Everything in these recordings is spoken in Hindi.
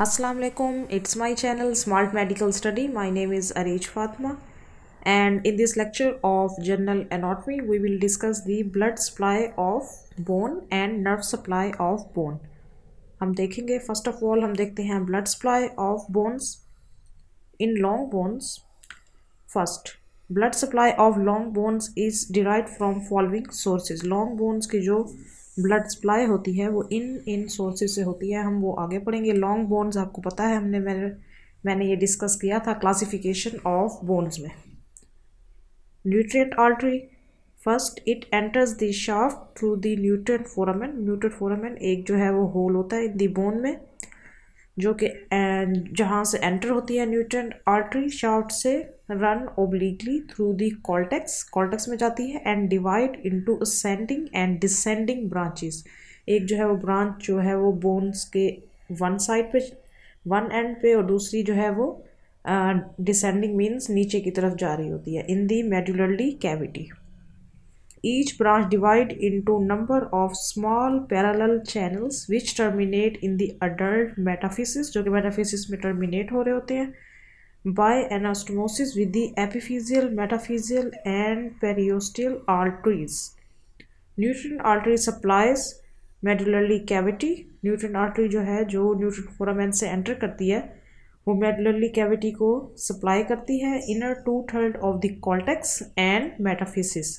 Assalamu alaikum, it's my channel Smart Medical Study. My name is Areej Fatma, and in this lecture of general anatomy we will discuss the blood supply of bone and nerve supply of bone. हम देखेंगे फर्स्ट ऑफ ऑल हम देखते हैं blood supply of bones in long bones. First, blood supply of long bones is derived from following sources. Long bones की जो ब्लड सप्लाई होती है वो इन सोर्सेज से होती है. हम वो आगे पढ़ेंगे. लॉन्ग बोन्स आपको पता है मैंने ये डिस्कस किया था क्लासिफिकेशन ऑफ बोन्स में. Nutrient artery, first it enters the shaft through the nutrient foramen. Nutrient foramen एक जो है वो होल होता है इन दी बोन में, जो कि जहाँ से एंटर होती है न्यूट्रिएंट आर्टरी शाफ्ट से run obliquely through the cortex में जाती है and divide into ascending and descending branches. एक जो है वो ब्रांच जो है वो बोन्स के वन साइड पे वन एंड पे और दूसरी जो है वो डिसेंडिंग मीन्स नीचे की तरफ जा रही होती है in the medullary cavity. Each branch divide into number of small parallel channels which terminate in the adult metaphysis, जो कि metaphysis में terminate हो रहे होते हैं by anastomosis with the epiphyseal, metaphyseal and periosteal arteries. Nutrient artery supplies medullary cavity. Nutrient artery जो है जो nutrient foramen से enter करती है वो medullary cavity को supply करती है inner 2/3 of the cortex and metaphysis.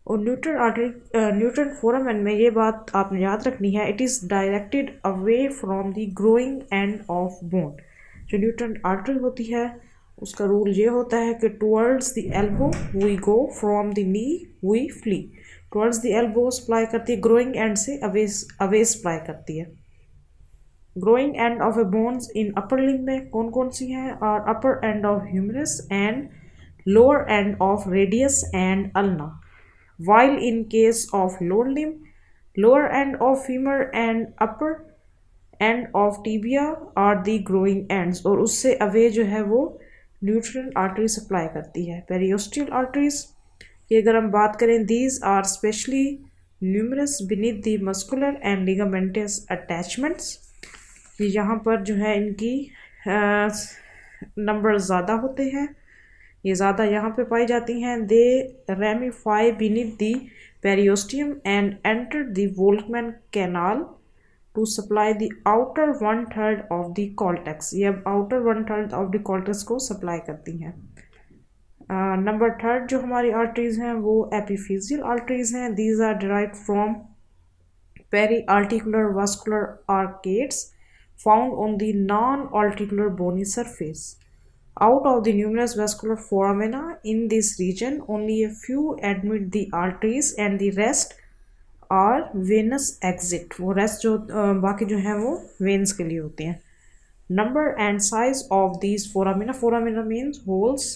और न्यूट्रिएंट फोरामेन में ये बात आपने याद रखनी है, it is directed away from the growing end of bone. जो न्यूट्रिएंट आर्टरी होती है उसका रूल ये होता है कि towards the elbow we go, from the knee we flee. Towards the elbow supply करती है, ग्रोइंग एंड से अवे सप्लाई करती है. Growing end of a bones in upper limb में कौन कौन सी हैं? और upper end of humerus and lower end of radius and ulna. While in case of lower limb, lower end of femur and upper end of tibia are the growing ends. और उससे अवे जो है वो न्यूट्रिएंट आर्टरी सप्लाई करती है. पेरियोस्टियल आर्टरीज की अगर हम बात करें, these are specially numerous beneath the muscular and ligamentous attachments. यहाँ पर जो है इनकी नंबर ज़्यादा होते हैं, ये ज़्यादा यहाँ पे पाई जाती हैं. They ramify beneath the periosteum and enter the Volkmann canal to supply the outer 1/3 of the cortex. ये अब आउटर 1/3 ऑफ द कॉर्टेक्स को सप्लाई करती हैं. नंबर थर्ड जो हमारी आर्टरीज हैं वो एपिफिजियल आर्टरीज हैं. These are derived from peri articular vascular arcades found on the non articular bony surface. Out of the numerous vascular foramina in this region, only a few admit the arteries and the rest are venous exit. वो rest जो बाकी जो हैं वो veins के लिए होते हैं. Number and size of these foramina means holes.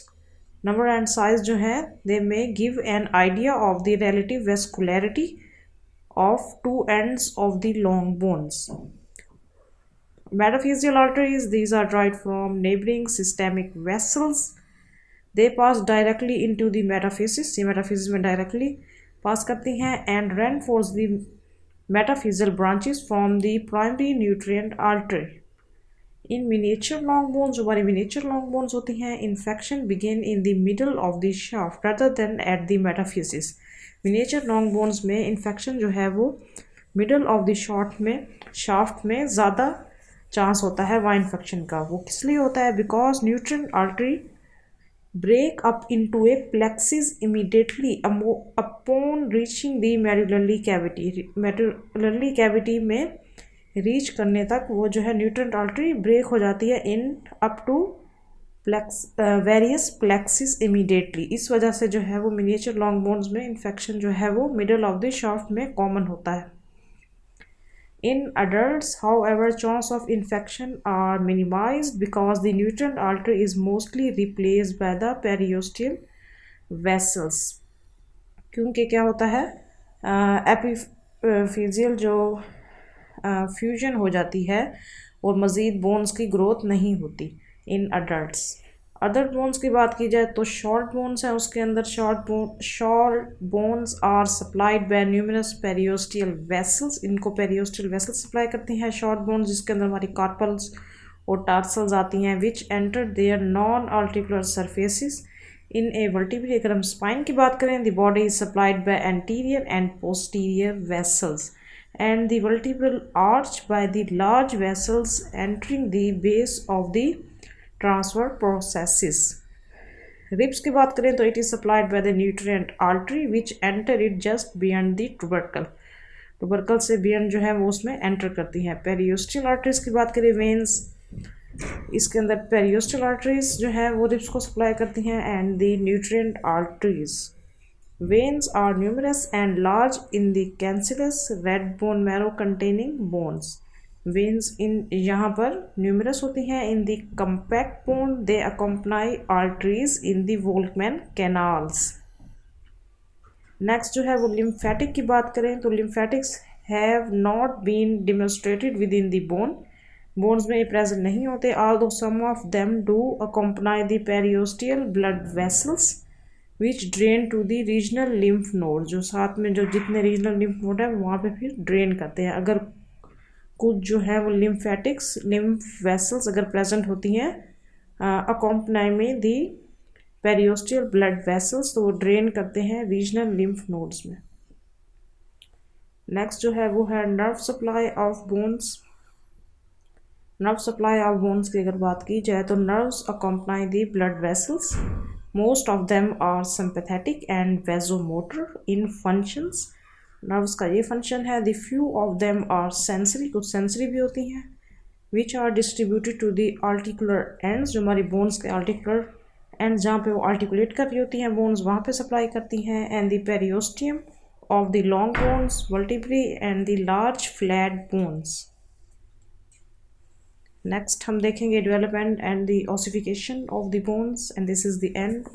Number and size जो है they may give an idea of the relative vascularity of two ends of the long bones. Metaphyseal arteries, these are derived from neighboring systemic vessels. They pass directly into the metaphysis. ये metaphysis में directly pass करती हैं and reinforce the metaphyseal branches from the primary nutrient artery. In miniature long bones, जो हमारी miniature long bones होती हैं, infection begin in the middle of the shaft rather than at the metaphysis. Miniature long bones में infection जो है वो middle of the shaft में ज़्यादा चांस होता है वहाँ इन्फेक्शन का. वो किस लिए होता है? Because nutrient artery break up into a plexus immediately upon reaching the medullary cavity. Medullary cavity में रीच करने तक वो जो है न्यूट्रिएंट आर्टरी ब्रेक हो जाती है in up to various plexus immediately. इस वजह से जो है वो मिनिएचर लॉन्ग बोन्स में इन्फेक्शन जो है वो मिडल ऑफ द शाफ्ट में कॉमन होता है. In adults, however, chance of infection are minimized because the nutrient artery is mostly replaced by the periosteal vessels. क्योंकि क्या होता है, एपिफिजियल जो फ्यूजन हो जाती है और मज़ीद बोन्स की ग्रोथ नहीं होती इन अडल्ट्स. अदर बोन्स की बात की जाए तो शॉर्ट बोन्स हैं, उसके अंदर short bones are supplied by numerous periosteal vessels. इनको पेरियोस्टियल वेसल्स सप्लाई करती हैं शॉर्ट बोन्स, जिसके अंदर हमारी कार्पल्स और टार्सल्स आती हैं which enter their non articular surfaces in a vertebrae. अगर हम स्पाइन की बात करें, the body is supplied by anterior and posterior vessels and the vertebral arch by the large vessels entering the base of the transverse processes. Ribs की बात करें तो it is supplied by the nutrient artery which enter it just beyond the tubercle. tubercle से beyond जो है वो उसमें enter करती हैं. Periosteal arteries की बात करें, veins इसके अंदर periosteal arteries जो है वो ribs को supply करती हैं and the nutrient arteries. Veins are numerous and large in the cancellous red bone marrow containing bones. Veins in यहाँ पर numerous होती हैं in the compact bone. They accompany arteries in the Volkmann canals. Next जो है वो lymphatic की बात करें तो lymphatics have not been demonstrated within the bone. Bones में present नहीं होते, although some of them do accompany the periosteal blood vessels which drain to the regional lymph node. जो साथ में जो जितने regional lymph node है वहाँ पे फिर drain करते हैं. अगर कुछ जो है वो lymph vessels अगर present होती हैं accompany में the periosteal blood vessels, तो वो drain करते हैं regional lymph nodes में. Next जो है वो है nerve supply of bones. Nerve supply of bones की अगर बात की जाए तो nerves accompany the blood vessels. Most of them are sympathetic and vasomotor in functions. Nerves का ये function है. The few of them are sensory, कुछ sensory भी होती हैं, which are distributed to the articular ends, जो हमारी bones के articular ends जहाँ पे वो articulate कर रही होती हैं bones वहाँ पे supply करती हैं. And the periosteum of the long bones, vertebrae and the large flat bones. Next हम देखेंगे development and the ossification of the bones, and this is the end.